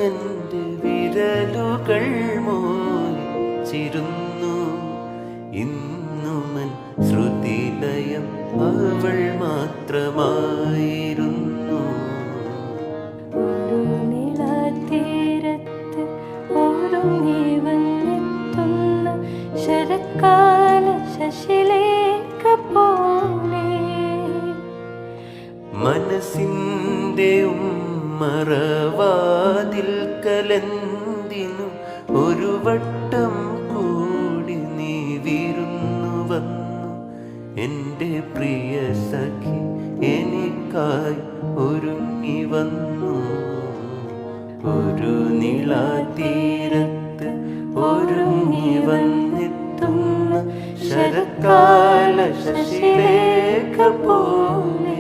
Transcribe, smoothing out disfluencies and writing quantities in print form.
എൻ്റെ വിരലുകൾ മോചിരുന്നു. ഇന്നുമൻ ശ്രുതിലയം അവൾ മാത്രമായിരുന്നു. ഒരു നിലാതീരത്ത് ഒരുങ്ങി വന്നെത്തുന്ന ശരത്കാല ശശിലേഖ പോലെ മനസ്സിൻ്റെ ഉമ്മറവാതിൽക്കലെന്തിനു ഒരു വട്ടം കൂടി നീ വിരുന്നു വന്നു. എൻ്റെ പ്രിയ സഖി എനിക്കായി ഒരുങ്ങി വന്നു. ഒരു നിലാതീരത്ത് ഒരുങ്ങി വന്നെത്തുന്ന ശരത്കാല ശശിലേഖ പോലെ